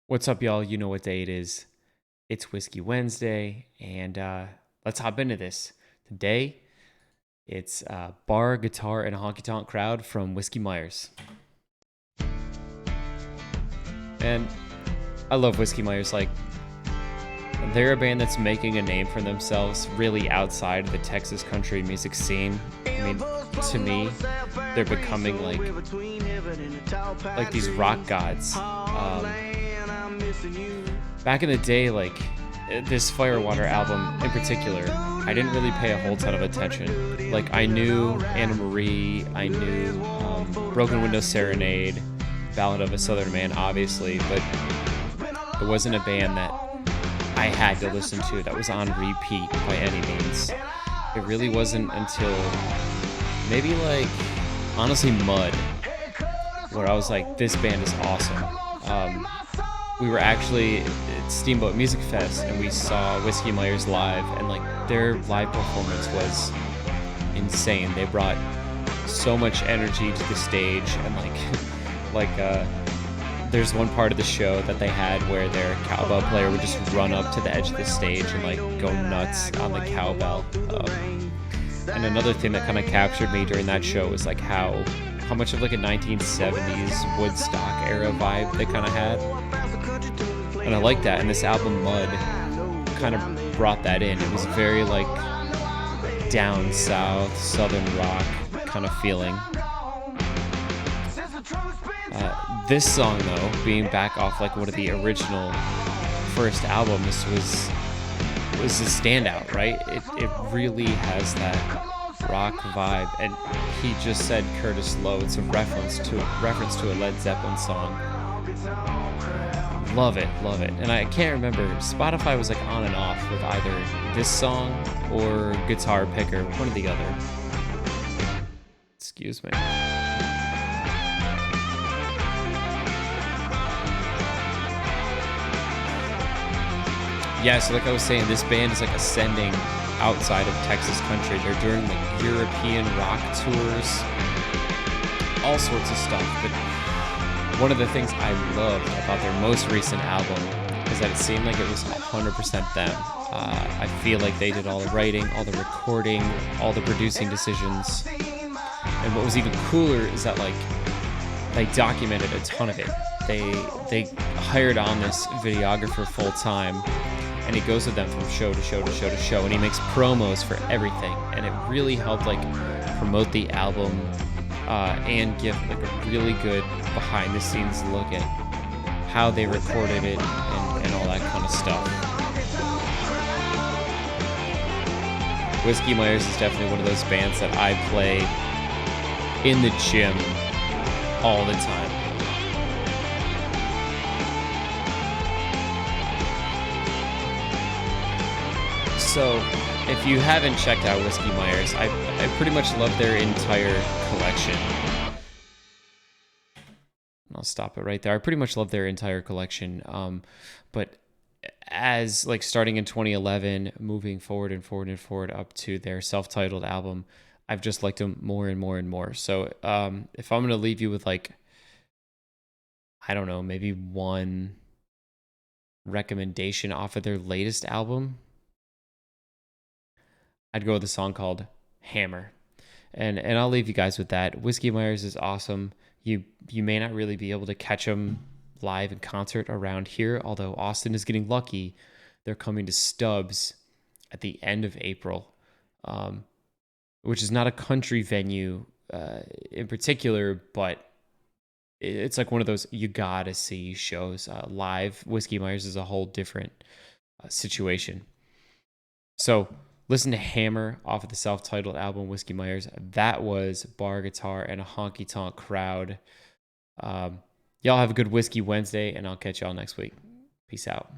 What's up, y'all? You know what day it is. It's Whiskey Wednesday, and let's hop into this. Today, it's bar, guitar, and a honky tonk crowd from Whiskey Myers. And I love Whiskey Myers. Like, they're a band that's making a name for themselves really outside of the Texas country music scene. I mean, to me, they're becoming like these rock gods. Back in the day, like this Firewater album in particular, I didn't really pay a whole ton of attention. Like, I knew Anna Marie, I knew Broken Window Serenade, Ballad of a Southern Man, obviously, but it wasn't a band that I had to listen to that was on repeat by any means. It really wasn't until maybe honestly Mud, where I was like, this band is awesome. We were actually at Steamboat Music Fest and we saw Whiskey Myers live, and their live performance was insane. They brought so much energy to the stage, and there's one part of the show that they had where their cowbell player would just run up to the edge of the stage and go nuts on the cowbell. And another thing that kind of captured me during that show was how much of a 1970s Woodstock era vibe they kind of had. And I like that, and this album Mud kind of brought that in. It was very down south, southern rock kind of feeling. This song, though, being back off one of the original first albums, was a standout, right? It really has that rock vibe, and he just said Curtis Lowe. It's a reference to a Led Zeppelin song. Love it. And I can't remember, Spotify was on and off with either this song or Guitar Picker, one or the other. Excuse me. Yeah, so like I was saying, this band is ascending outside of Texas country. They're doing European rock tours, all sorts of stuff. But one of the things I loved about their most recent album is that it seemed like it was 100% them. I feel like they did all the writing, all the recording, all the producing decisions. And what was even cooler is that they documented a ton of it. They hired on this videographer full time, and he goes with them from show to show to show to show, and he makes promos for everything, and it really helped promote the album and give a really good behind the scenes look at how they recorded it and all that kind of stuff. Whiskey Myers is definitely one of those bands that I play in the gym all the time. So, if you haven't checked out Whiskey Myers, I pretty much love their entire collection. I'll stop it right there. I pretty much love their entire collection. But as starting in 2011, moving forward and forward and forward up to their self-titled album, I've just liked them more and more and more. So, if I'm going to leave you with I don't know, maybe one recommendation off of their latest album, I'd go with a song called Hammer. And I'll leave you guys with that. Whiskey Myers is awesome. You may not really be able to catch them live in concert around here, although Austin is getting lucky. They're coming to Stubbs at the end of April, which is not a country venue in particular, but it's one of those you gotta see shows live. Whiskey Myers is a whole different situation. So listen to Hammer off of the self-titled album, Whiskey Myers. That was bar, guitar, and a honky tonk crowd. Y'all have a good Whiskey Wednesday, and I'll catch y'all next week. Peace out.